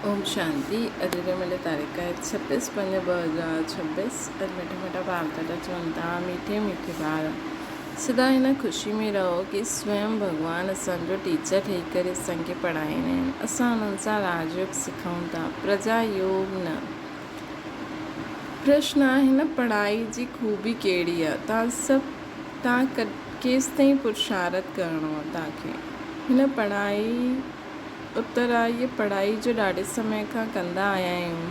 ओम शांति। अॼु जो मुंहिंजी तारीख़ आहे 26/5/2026। अॼु मिठा मिठा ॿार था चवनि था, मीठे मीठे ॿार सदा हिन ख़ुशी में रहो कि स्वयं भॻवानु असांजो टीचर ठही करे असांखे पढ़ाईंदा आहिनि। असां हुननि सां राजयोग सिखूं था, प्रजा योग न। प्रश्न आहे, हिन पढ़ाई जी ख़ूबी कहिड़ी आहे? तव्हां केसि ताईं पुरुषार्थ करिणो आहे तव्हांखे हिन पढ़ाई? उत्तर आहे, इहा पढ़ाई जो ॾाढे समय खां कंदा आया आहियूं।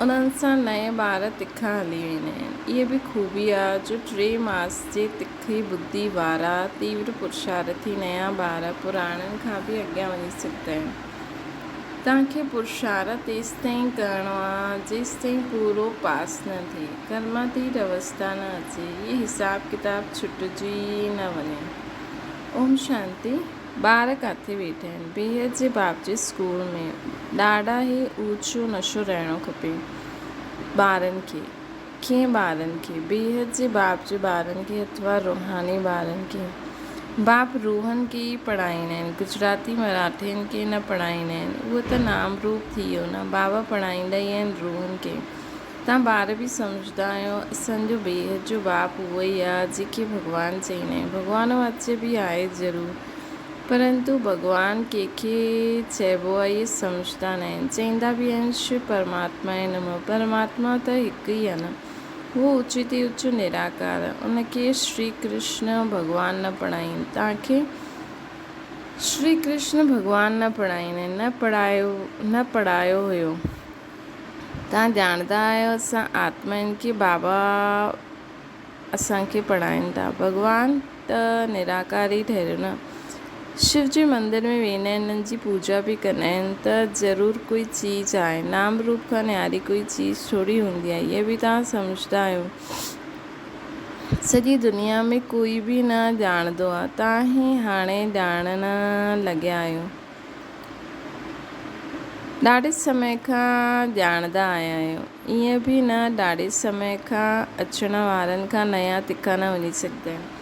उन्हनि सां नए ॿार तिखा हली वेंदा आहिनि। इहा बि ख़ूबी आहे जो 3 मास जे तिखी बुद्धि वारा तीव्र पुरुषार्थी नया ॿार पुराणनि खां बि अॻियां वञी सघंदा आहिनि। तव्हांखे पुरुषार्थ तेसि ताईं करिणो आहे जेसि ताईं पूरो पास न थिए, कर्मातीत अवस्था न अचे, इहे हिसाब किताब छुटिजी न वञे। ओम शांति। ॿार किथे वेठा आहिनि? बेहद जे बाप जे स्कूल में। ॾाढा ई ऊचो नशो रहणो खपे ॿारनि खे। कीअं ॿारनि खे? बेहद जे बाप जे ॿारनि खे अथवा रूहानी ॿारनि खे। बाप रूहनि खे ई पढ़ाईंदा आहिनि, गुजराती मराठियुनि खे न पढ़ाईंदा आहिनि। उहो त नाम रूप थी वियो न, बाबा पढ़ाईंदा ई आहिनि रूहनि खे। तव्हां ॿार बि सम्झंदा आहियो असांजो बेहद जो बाप उहो ई आहे जेके भॻवानु चईंदा आहिनि। भॻवानु वाच्य बि आहे ज़रूरु, परंतु भॻवानु कंहिंखे चइबो आहे इहे सम्झंदा न आहिनि। चईंदा बि आहिनि शिव परमात्मा आहे नमः। परमात्मा त हिकु ई आहे न, उहो ऊचे ते ऊचो निराकार आहे। उनखे श्री कृष्ण भॻवानु न पढ़ाईनि। तव्हांखे श्री कृष्ण भॻवानु न पढ़ाईंदा आहिनि, न पढ़ायो हुयो। तव्हां ॼाणंदा आहियो असां आत्मा आहिनि की बाबा असांखे पढ़ाइनि था। भॻवानु त निराकार ई ठहियो न। शिव जे मंदर में वेंदा आहिनि, हिननि जी पूजा बि कंदा आहिनि, त ज़रूरु कोई चीज़ आहे। नाम रूप खां न्यारी कोई चीज़ थोरी हूंदी आहे, इहे बि तव्हां सम्झंदा आहियो। सॼी दुनिया में कोई बि न ॼाणंदो आहे, तव्हां ई हाणे ॼाणण लॻिया आहियो। ॾाढे समय खां ॼाणंदा आया आहियो। ईअं बि न ॾाढे समय खां अचण वारनि खां नया तिखा न वञी सघंदा आहिनि।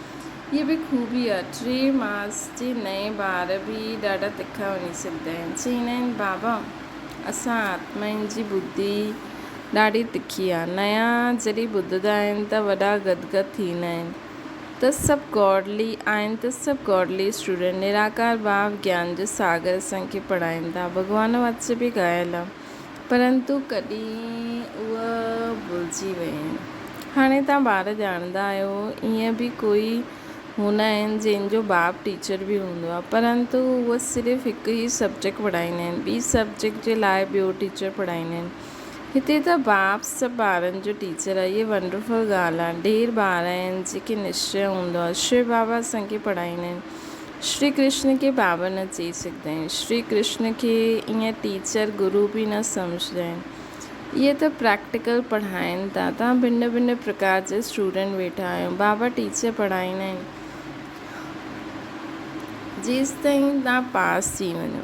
इहा बि ख़ूबी आहे। 3 मास जे नए ॿार बि ॾाढा तिखा वञी सघंदा आहिनि। चईंदा आहिनि बाबा असां आत्माउनि जी बुद्धि ॾाढी तिखी आहे। नया जॾहिं ॿुधंदा आहिनि त वॾा गदगद थींदा आहिनि त सभु गॉडली आहिनि, त सभु गॉडली स्टूडेंट। निराकार भाव ज्ञान जो सागर असांखे पढ़ाइनि था। भॻवानु वाच्य बि ॻायल आहे, परंतु कॾहिं उहा भुलिजी विया आहिनि। हाणे तव्हां ॿार ॼाणंदा आहियो ईअं बि कोई हूंदा आहिनि जंहिंजो बाप टीचर बि हूंदो आहे, परंतु उहा सिर्फ़ु हिकु ई सब्जेक्ट पढ़ाईंदा आहिनि, ॿी सब्जेक्ट जे लाइ ॿियो टीचर पढ़ाईंदा आहिनि। हिते त बाप सभु ॿारनि जो टीचर आहे। इहे वंडरफुल ॻाल्हि आहे। ढेर ॿार आहिनि जेके निश्चय हूंदो आहे शिव बाबा असांखे पढ़ाईंदा आहिनि। श्री कृष्ण खे बाबा न चई सघंदा आहिनि। श्री कृष्ण खे ईअं टीचर गुरू बि न सम्झंदा आहिनि। इहे त प्रैक्टिकल पढ़ाइनि था। तव्हां भिन्न भिन्न प्रकार जा स्टूडेंट वेठा आहियो। बाबा टीचर पढ़ाईंदा आहिनि जेसि ताईं तव्हां पास थी वञो,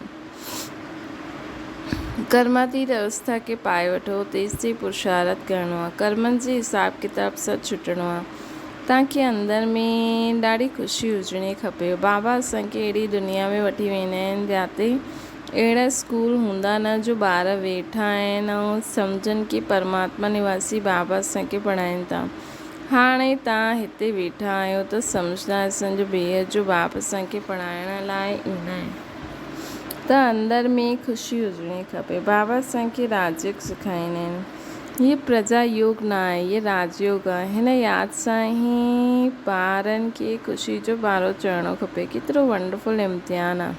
कर्मातीत अवस्था खे पाए वठो, तेसि ताईं पुरुषार्थ करिणो आहे। कर्मनि जे हिसाब किताब सां छुटणो आहे। तव्हांखे अंदरि में ॾाढी ख़ुशी हुजणी खपे। बाबा असांखे अहिड़ी दुनिया में वठी वेंदा आहिनि जिते अहिड़ा स्कूल हूंदा न जो ॿार वेठा आहिनि ऐं सम्झनि की परमात्मा निवासी बाबा असांखे पढ़ाइनि था। हाणे तव्हां हिते वेठा आहियो त सम्झंदा असांजो बेहद जो बाप असांखे पढ़ाइण लाइ ईंदा आहिनि, त अंदरि में ख़ुशी हुजणी खपे। बाबा असांखे राजयोग सेखारींदा आहिनि। हीअ प्रजा योग न आहे, इहे राजयोग आहे। हिन यादि सां ई ॿारनि खे ख़ुशी जो पारो चढ़णो खपे। केतिरो वंडरफुल इम्तिहान आहे।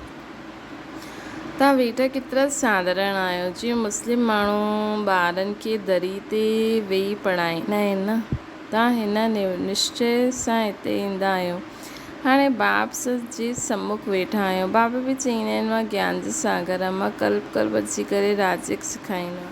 तव्हां वेठा केतिरा साधारण आहियो। जीअं मुस्लिम माण्हू ॿारनि खे दरी ते वेही पढ़ाईंदा आहिनि न, तव्हां हिन निश्चय सां हिते ईंदा आहियो। हाणे बाप जे सम्मुख वेठा आहियो। बाबा बि चईंदा आहिनि मां ज्ञान जो सागर आहे, मां कल्प कल्प अची करे राजयोग सेखारींदो।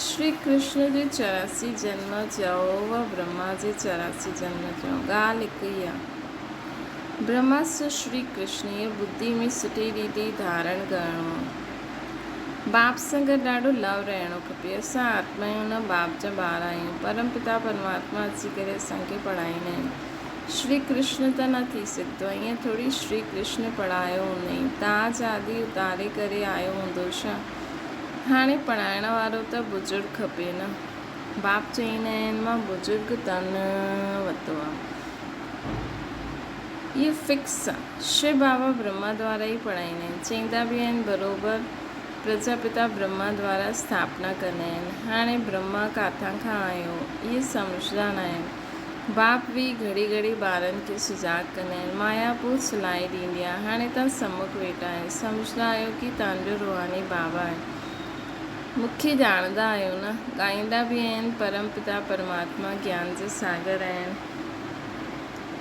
श्री कृष्ण जे 84 जन्म चयो व ब्रह्मा जे 84 जन्म चयो। ॻाल्हि हिकु ई आहे। ब्रह्मा सां श्री कृष्ण इहे बुद्धि में सुठी रीति धारण करिणो आहे। बाप सां गॾु ॾाढो लव रहणो खपे। असां आत्मा आहियूं न बाप जा ॿार आहियूं। परम पिता परमात्मा अची करे असांखे पढ़ाईंदा आहिनि। श्री कृष्ण त न थी सघंदो आहे। ईअं थोरी श्री कृष्ण पढ़ायो हूंदई, तव्हां आदि उतारे करे आयो हूंदो छा? हाणे पढ़ाइण वारो त बुज़ुर्ग खपे न। बाप चईंदा आहिनि मां बुज़ुर्ग तन वरितो आहे। इहे फिक्स आहे। शिव बाबा ब्रह्मा द्वारा ई पढ़ाईंदा आहिनि। चईंदा बि आहिनि बराबरि प्रजापिता ब्रह्मा द्वारा स्थापना कंदा आहिनि। हाणे ब्रह्मा किथां खां आयो इहे सम्झंदा न आहिनि। बाप बि घड़ी घड़ी ॿारनि खे सुजाग कंदा आहिनि। माया पोइ सिलाई ॾींदी आहे। हाणे तव्हां सम्मुख वेठा आहियो, सम्झंदा आहियो कि तव्हांजो रूहानी बाबा आहे। मूंखे ॼाणंदा आहियो न। ॻाईंदा बि आहिनि परमपिता परमात्मा ज्ञान जो सागर आहिनि।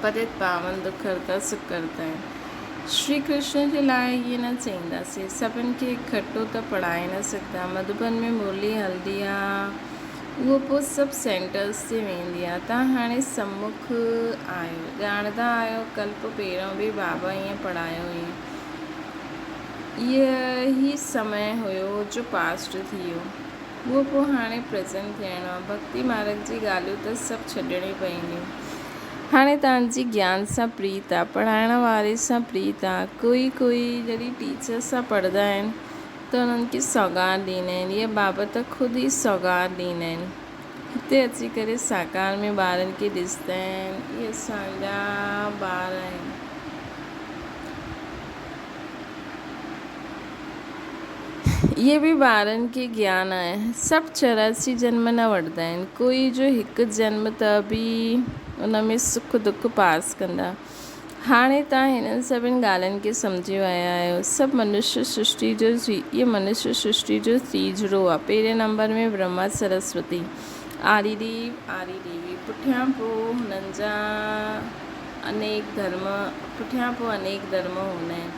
पतित पावन दुख हरता सुख करता आहिनि। श्री कृष्ण जे लाइ इहे न चईंदासीं। सभिनि खे इकठो त पढ़ाए न सघंदा। मधुबन में मुरली हलंदी आहे, उहो पोइ सभु सेंटर्स ते वेंदी आहे। तव्हां हाणे सम्मुख आहियो, ॼाणंदा आहियो कल्प पहिरियों बि बाबा ईअं पढ़ायो हुई। इहो ई समय हुयो जो पास्ट थी वियो, उहो पोइ हाणे प्रेज़ेंट थियणो आहे। भक्ति मार्ग जी ॻाल्हियूं त सभु छॾिणी पवंदियूं। हाणे तव्हांजी ज्ञान सां प्रीत आहे, पढ़ाइण वारे सां प्रीत आहे। कोई जॾहिं टीचर सां पढ़ंदा आहिनि त उन्हनि खे सौगात ॾींदा आहिनि। इहे बाबा त ख़ुदि ई सौगात ॾींदा आहिनि। हिते अची करे साकार में ॿारनि खे ॾिसंदा आहिनि। इहे असांजा ॿार आहिनि। इहे बि ॿारनि खे ज्ञान आहे। सभु 84 जन्म न वठंदा आहिनि। कोई जो हिकु जन्म त बि उन में सुख दुख पास कंदा। हाणे तव्हां हिननि सभिनि ॻाल्हियुनि खे सम्झी विया आहियो। सभु मनुष्य सृष्टि जो इहे मनुष्य सृष्टि जो तीजड़ो आहे। पहिरें नंबर में ब्रह्मा सरस्वती आदि देवी, पुठियां पोइ हुननि जा अनेक धर्म हूंदा आहिनि।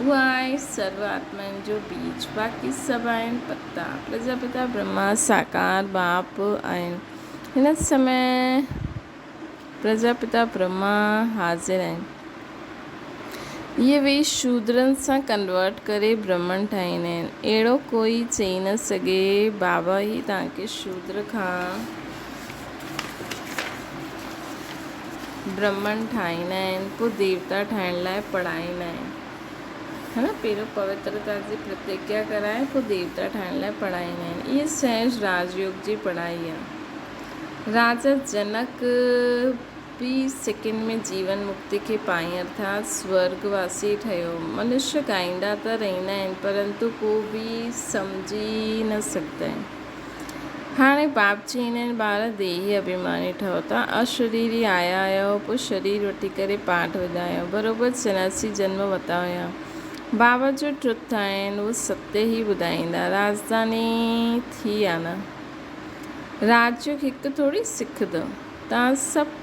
उहा आहे सर्व आत्माउनि जो बीज। बाक़ी सभु आहिनि पत्ता। प्रजापिता ब्रह्मा साकार बाप आहिनि। हिन समय प्रजापिता ब्रह्मा हाज़िर आहिनि। इहे वेई शूद्रनि सां कन्वर्ट करे ब्राह्मण ठाहींदा आहिनि। अहिड़ो कोई चई न सघे बाबा ई तव्हांखे शूद्र खां ब्राह्मण ठाहींदा आहिनि, पोइ देवता ठाहिण लाइ पढ़ाईंदा आहिनि, है न। पहिरियों पवित्रता जी प्रतिज्ञा कराए पोइ देवता ठाहिण लाइ पढ़ाईंदा आहिनि। इहे सहज राजयोग जी पढ़ाई आहे। राजा जनक बि सेकेंड में जीवन मुक्ति खे पाई अर्थात स्वर्गवासी ठहियो। मनुष्य ॻाईंदा त रहंदा आहिनि परंतु को बि सम्झी न सघंदा आहिनि। हाणे बाप चईंदा आहिनि ॿार देही अभिमानी ठहो। तव्हां अशरीरी आया आहियो, पोइ शरीर वठी करे पाठ वॼायो। बराबरि 84 जन्म वरिता हुया। बाबा जो ट्रुथ आहिनि उहो सत्य ई ॿुधाईंदा। राजधानी थी आहे न। राजयोग हिकु थोरी सिखंदो। तव्हां सभु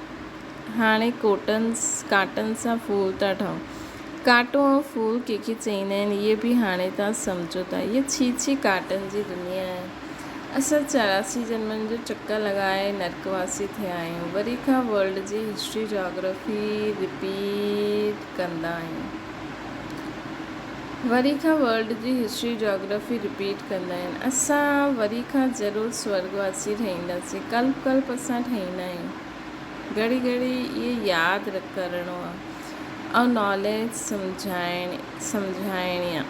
हाणे काटन सां फूल था ठाहो। कांटो ऐं फूल कंहिंखे चईंदा आहिनि इहे बि हाणे तव्हां सम्झो था। इहे छी काटन जी दुनिया आहे। असां 84 जन्मनि जो चकर लॻाए नरकवासी थिया आहियूं। वरी खां वर्ल्ड जी हिस्ट्री जोग्राफी रिपीट कंदा आहियूं। असां वरी खां ज़रूरु स्वर्गवासी ठहींदासीं। कल्प असां ठहींदा आहियूं। घड़ी इहे यादि करिणो आहे ऐं नॉलेज सम्झाइणी आहे।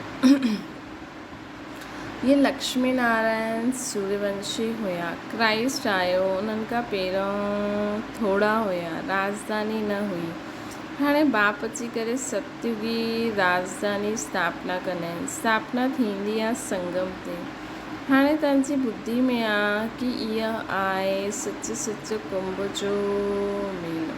इहे लक्ष्मी नारायण सूर्यवंशी हुया। क्राइस्ट आयो उन्हनि खां पहिरियों थोरा हुया। राजधानी न हुई। हाणे बाप अची करे सतयुगी राजधानी स्थापना कंदा आहिनि। स्थापना थींदी आहे संगम ते। हाणे तव्हांजी बुद्धि में आहे कि इहा आहे सच कुंभ जो मेलो।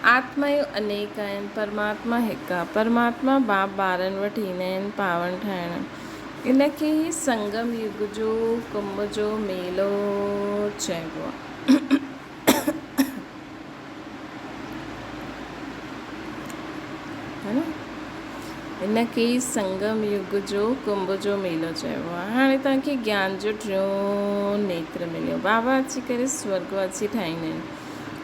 आत्मायूं अनेक आहिनि, परमात्मा हिकु आहे। परमात्मा बाप ॿारनि वटि ईंदा आहिनि पावन ठाहिण। इनखे ई संगम युग जो कुंभ जो मेलो चइबो आहे। इनखे ई संगम युग जो कुंभ जो मेलो चइबो आहे। हाणे तव्हांखे ज्ञान जो टियों नेत्र मिलियो। बाबा अची करे स्वर्गवासी ठाहींदा आहिनि।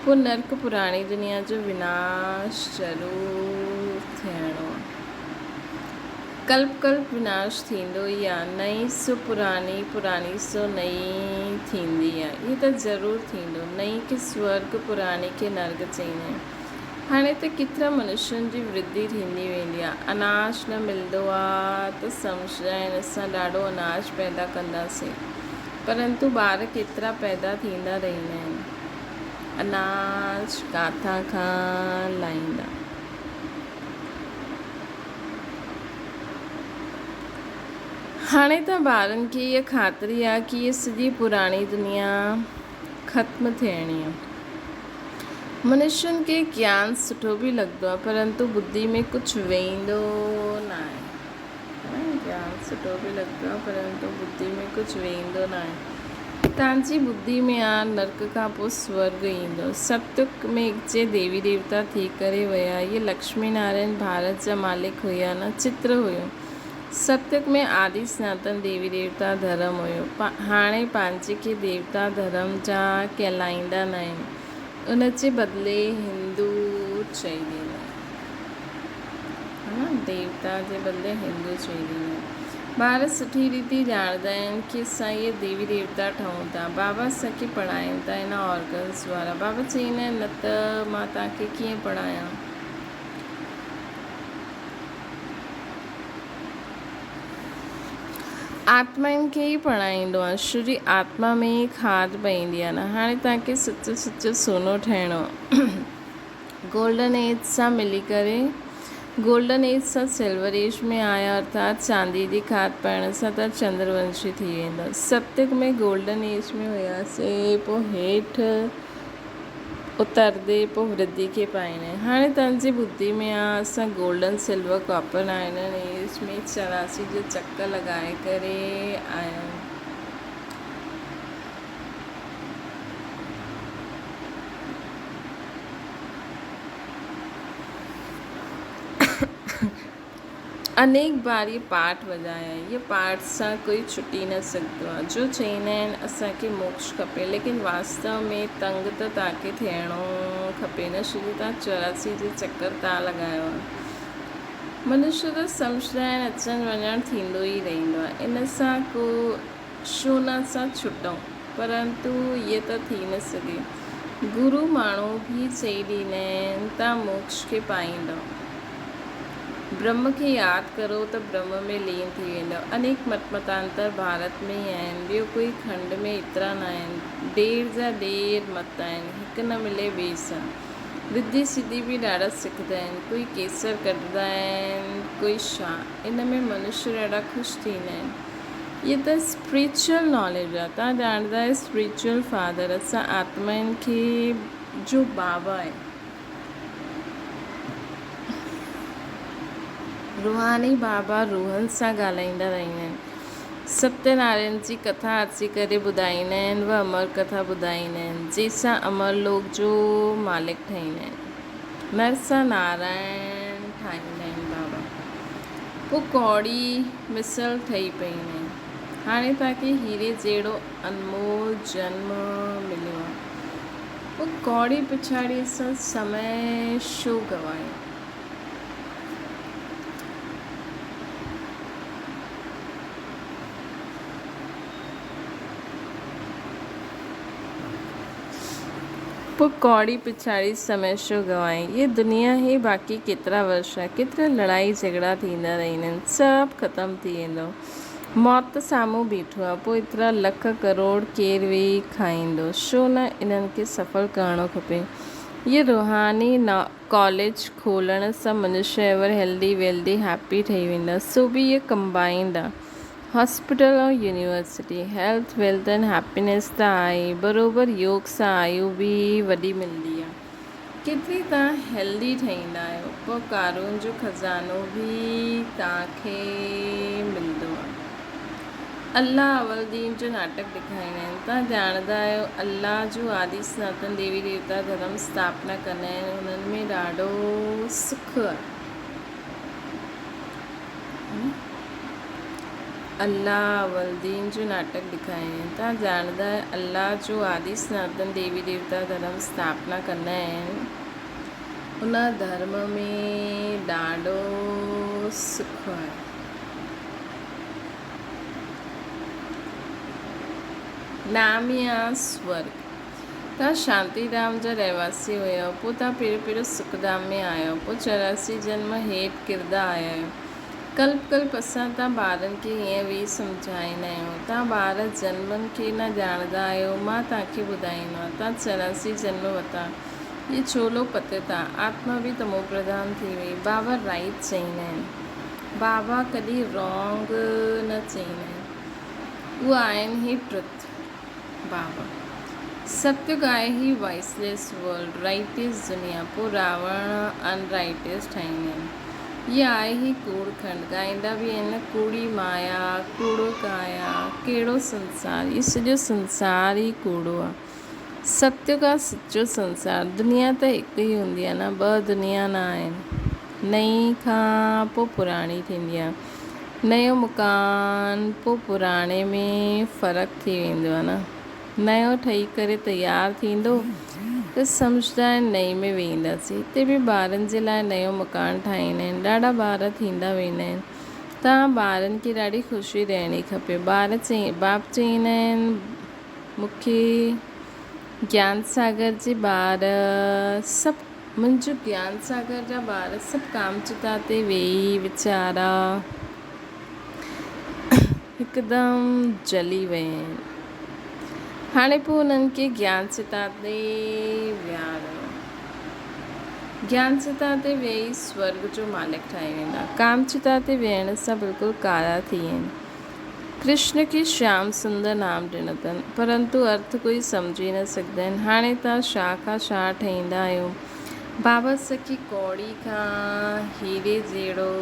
पोइ नर्क पुराणी दुनिया जो विनाश ज़रूरु थियणो आहे। कल्प विनाश थींदो ई आहे। नई सो पुरानी सो नई थींदी आहे। इहे त ज़रूरु थींदो। नई खे स्वर्ग पुराणी खे नर्क चईंदा आहिनि। हाणे त केतिरा मनुष्यनि जी वृद्धि थींदी वेंदी आहे। अनाज न मिलंदो आहे त सम्झंदा आहिनि असां ॾाढो अनाज पैदा कंदासीं, परंतु ॿार केतिरा पैदा थींदा रहंदा आहिनि, अनाज किथां खां लाहींदा। हाणे त ॿारनि खे इहा ख़ातिरी आहे कि इहा सॼी पुराणी दुनिया ख़त्म थियणी आहे। मनुष्यनि खे ज्ञान सुठो बि लॻंदो आहे, परंतु बुद्धि में कुझु वेंदो न आहे। ज्ञान सुठो बि लॻंदो आहे, परंतु बुद्धि में कुझु वेंदो न आहे। तव्हांजी बुद्धि में आहे नर्क खां पोइ स्वर्ग ईंदो। सतयुग में जे देवी देवता थी करे विया, इहे लक्ष्मी नारायण भारत जा मालिक हुया न, चित्र हुयो। सतयुग में आदि सनातन देवी देवता धर्म हुयो। हाणे पंहिंजे खे देवता धर्म जा कहलाईंदा न आहिनि, उन जे बदिले हिंदू चई ॾींदा आहिनि, देवता जे बदिले हिंदू चई ॾींदा आहिनि। ॿार सुठी रीति ॼाणंदा आहिनि कि असां इहे देवी देवता ठहूं था। बाबा असांखे पढ़ाइनि था इन ऑर्गन्स द्वारा। बाबा चईंदा आहिनि न त मां तव्हांखे कीअं पढ़ायां। आत्माउनि खे ई पढ़ाईंदो आहे। श्री आत्मा में ई खाद पईंदी आहे न। हाणे तव्हांखे सचो सचो सोनो ठहिणो आहे। गोल्डन एज सां मिली करे गोल्डन एज सां सिल्वर एज में आया, अर्थात चांदी जी खाद पाइण सां त चंद्रवंशी थी वेंदा। सतयुग में गोल्डन एज में हुयासीं, पोइ हेठि उतरदे पोइ वृद्धि खे पाईंदा आहिनि। हाणे तव्हांजी बुद्धि में आहे असां golden silver copper iron age में 84 जो चकर लॻाए करे आया आहियूं। अनेक बार ये पाठ वॼाया। ये पाठ सां कोई छुटी न सघंदो आहे। जो चईंदा आहिनि असांखे मोक्ष खपे, लेकिन वास्तव में तंग त तव्हांखे थियणो खपे न। श्री तव्हां 84 जो चकर तव्हां लॻायो आहे। मनुष्य त सम्झंदा आहिनि अचणु वञणु थींदो ई रहंदो आहे, इन सां को छो न असां छुटूं, परंतु इहे त थी न सघे। गुरु माण्हू बि चई ॾींदा आहिनि तव्हां मोक्ष खे पाईंदव। ब्रह्म खे यादि करो त ब्रह्म में लीन थी वेंदो। अनेक मतांतर भारत में ई आहिनि, ॿियो कोई खंड में एतिरा न आहिनि। ॾेर जा ॾेर मत आहिनि, हिकु न मिले ॿिए सां। रिधी सिधी बि ॾाढा सिखंदा आहिनि, कोई केसर कढंदा आहिनि, कोई छा। इन में मनुष्य ॾाढा ख़ुशि थींदा आहिनि। इहे त स्पिरिचुअल नॉलेज आहे। तव्हां ॼाणंदा आहियो स्पिरिचुअल फादर असां आत्माउनि खे जो बाबा आहे। रूहानी बाबा रूहनि सां ॻाल्हाईंदा रहंदा आहिनि। सत्यनारायण जी कथा अची करे ॿुधाईंदा आहिनि, उहा अमर कथा ॿुधाईंदा आहिनि, जंहिंसां अमर लोक जो मालिक ठाहींदा आहिनि। नर सां नारायण ठाहींदा आहिनि बाबा। पोइ कौड़ी मिसल ठही पईंदा आहिनि। हाणे तव्हांखे हीरे जहिड़ो अनमोल जन्म मिलियो आहे, पोइ कौड़ी पिछाड़ी असां समय छो गवायूं। पोइ कौड़ी पिछाड़ी समय छो गवाई। ये दुनिया ही बाक़ी केतिरा वर्ष आहे, केतिरा लड़ाई झगड़ा थींदा रहंदा आहिनि, सभु ख़तमु थी वेंदो। मौत साम्हूं बीठो आहे, पोइ एतिरा लख करोड़ केरु वेही खाईंदो। छो न इन्हनि खे सफ़ल करणो खपे। ये रूहानी कॉलेज खोलण सां मनुष्य एवर हेल्दी वेल्दी हैप्पी ठही वेंदा। सो बि इहे कंबाइंड आहे। हॉस्पिटल ऐं university, health wealth and happiness त आहे, बराबरि योग सां आयु बि वॾी मिलंदी आहे। केतिरी तव्हां हेल्दी ठहींदा आहियो, पोइ कारून जो खज़ानो बि तव्हांखे मिलंदो आहे। अल्लाह अवल दीन जो नाटक ॾेखारींदा आहिनि। तव्हां ॼाणंदा आहियो अल्लाह जो आदि सनातन देवी देवता धर्म स्थापना कंदा आहिनि, उन्हनि में ॾाढो सुख आहे। अल्लाह अवल दीन जो नाटक ॾेखारींदा आहिनि। तव्हां ॼाणंदा आहियो अल्लाह जो आदि सनातन देवी देवता धर्म स्थापना कंदा आहिनि, उन धर्म में ॾाढो सुख आहे। नाम आहे स्वर्ग। तव्हां शांतीधाम जा रहवासी हुयव, पोइ तव्हां पहिरियों पहिरियों सुखधाम में आहियो, पोइ 84 जन्म हेठि किरदा आया आहियो। कल्प असां तव्हां ॿारनि खे हीअं वेही सम्झाईंदा आहियूं। तव्हां ॿार जन्मनि खे न ॼाणंदा आहियो। मां तव्हांखे ॿुधाईंदो आहियां, तव्हां 84 जन्म वरिता, इहे छोलो पते था, आत्मा बि तमो प्रधान थी वई। बाबा राइट चईंदा आहिनि, बाबा कॾहिं रॉन्ग न चईंदा आहिनि। उहे आहिनि ही ट्रुथ। बाबा सत्युग आहे ही वॉइसलेस वर्ल्ड, राइटेस्ट दुनिया, पोइ रावण अनराइटेस्ट ठाहींदा आहिनि। इहा आहे ही कूड़ खंड, ॻाईंदा बि आहिनि, कूड़ी माया, कूड़ो काया, कहिड़ो संसार, इहो सॼो संसार ई कूड़ो आहे। सत्युग आहे सचो संसार। दुनिया त हिकु ई हूंदी आहे न, ॿ दुनिया न आहिनि। नई खां पोइ पुराणी थींदी आहे, नयो मकान पोइ पुराणे में फ़र्क़ु थी वेंदो आहे न। नयो ठही करे तयारु थींदो त सम्झंदा आहिनि नई में वेंदासीं। हिते बि ॿारनि जे लाइ नयो मकान ठाहींदा आहिनि, ॾाढा ॿार थींदा वेंदा आहिनि। तव्हां ॿारनि खे ॾाढी ख़ुशी ॾियणी खपे। बाप चईंदा आहिनि मूंखे ज्ञान सागर जे ॿार सभु, मुंहिंजो ज्ञान सागर जा ॿार सभु कामचिता ते वेही वीचारा हिकदमि जली विया आहिनि। हाणे पोइ उन्हनि खे ज्ञान चिता ते विहारियो। ज्ञान चिता ते वेही स्वर्ग जो मालिक ठाही वेंदा। काम चिता ते वेहण सां बिल्कुलु कारा थी आहिनि। कृष्ण खे श्याम सुंदर नाम ॾिनो अथनि, परंतु अर्थ कोई सम्झी न सघंदा आहिनि। हाणे तव्हां छा खां छा ठाहींदा आहियो। बाबा सखी कौड़ी खां हीरे जहिड़ो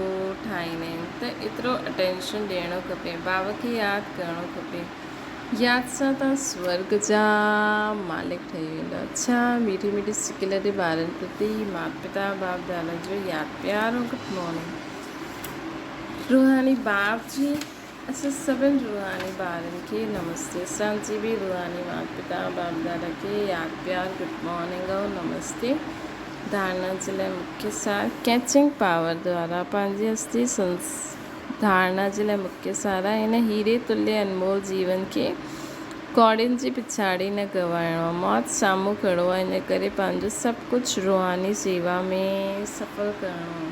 ठाहींदा आहिनि, त एतिरो अटेंशन ॾियणो खपे। बाबा खे यादि करणो खपे। यादि सां तव्हां स्वर्ग जा मालिक ठही वेंदा। अच्छा मीठी मीठी सिकिल जे ॿारनि प्रति माता पिता बाप दादा जो यादि प्यार ऐं गुड मॉर्निंग। रूहानी बाप जी असां सभिनि रूहानी ॿारनि खे नमस्ते। असांजी बि रूहानी माता पिता बाप दादा खे यादि प्यार गुड मॉर्निंग ऐं नमस्ते। धारणा जे लाइ मुख्य सार कैचिंग पावर द्वारा पंहिंजी असली धारणा जे लाइ मुख्य सार आहे, हिन हीरे तुल्य अनमोल जीवन खे कौड़ियुनि जी पिछाड़ी न गवाइणो आहे। मौत साम्हूं खड़ो आहे, इन करे पंहिंजो सभु कुझु रूहानी सेवा में सफ़ल करिणो आहे।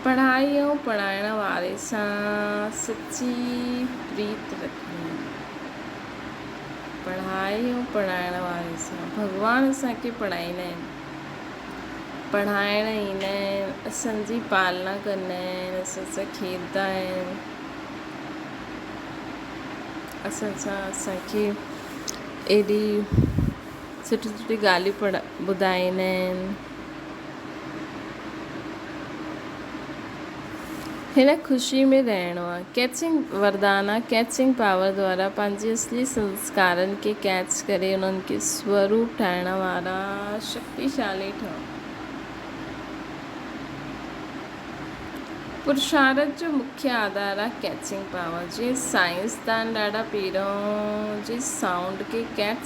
पढ़ाई ऐं पढ़ाइण वारे सां सची प्रीत रखणी। पढ़ाई ऐं पढ़ाइण वारे सां भॻवान असांखे पढ़ाईंदा आहिनि, पढ़ाइण ईंदा आहिनि, असांजी पालना कंदा आहिनि, असां सां खेॾंदा आहिनि, असांखे एॾी सुठी सुठी ॻाल्हियूं ॿुधाईंदा आहिनि। हिन ख़ुशी में रहणो आहे। कैचिंग वरदान आहे, कैचिंग पावर द्वारा पंहिंजे असली संस्कारनि खे कैच करे उन्हनि खे स्वरूप ठाहिण वारा शक्तिशाली ठहो। पुरुषार्थ जो मुख्य आधार आहे कैचिंग पावर। जीअं साइंसदान ॾाढा पहिरों जे साउंड खे कैच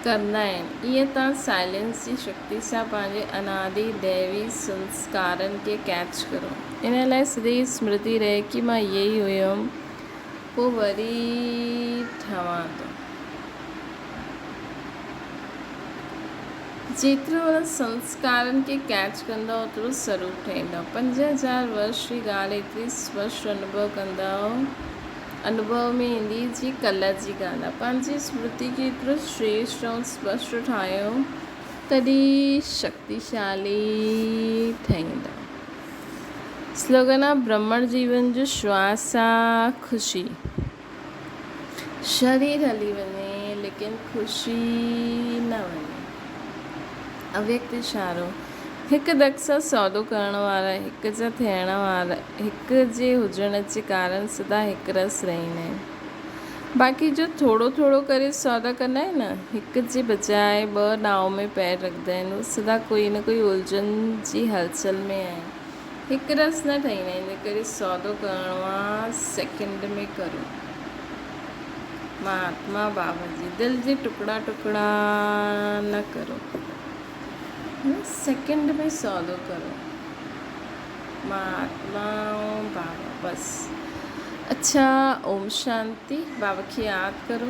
कंदा आहिनि, ईअं तव्हां साइलेंस जी शक्ति सां पंहिंजे अनादि दैवी संस्कारनि खे कैच करो। इन लाइ सॼी स्मृति रहे कि मां इहे ई हुयमि, पोइ वरी ठहां थो। जेतिरो संस्कारनि खे कैच कंदव ओतिरो स्वरूप ठहींदव। 5000 वर्ष जी ॻाल्हि एतिरी स्पष्ट अनुभव कंदव, अनुभव में ईंदी जी कल्ह जी ॻाल्हि आहे। पंहिंजी स्मृति खे एतिरो श्रेष्ठ ऐं स्पष्ट ठाहियो तॾहिं शक्तिशाली ठहींदव। स्लोगन आहे ब्रह्मण जीवन जो श्वास आहे ख़ुशी। शरीर हली वञे लेकिन ख़ुशी न वञे। अव्यक्त इशारो हिकु दक सां सौदो करण वारा, हिक जा थियण वारा, हिक जे हुजण जे कारण सदा हिकु रस रहंदा आहिनि। बाक़ी जो थोरो थोरो करे सौदा कंदा आहिनि न, हिक जे बजाए ॿ नाव में पैर रखंदा आहिनि, सदा कोई न कोई उलझन जी हलचल में आहिनि, हिकु रस न ठहींदा आहिनि। इन करे सौदो करिणो आहे सेकेंड में करो। महात्मा बाबा जी दिल जे टुकड़ा टुकड़ा न करो, सेकेंड में सौदो करो। महात्मा बाबा बस। अच्छा ओम शांति। बाबा खे यादि करो।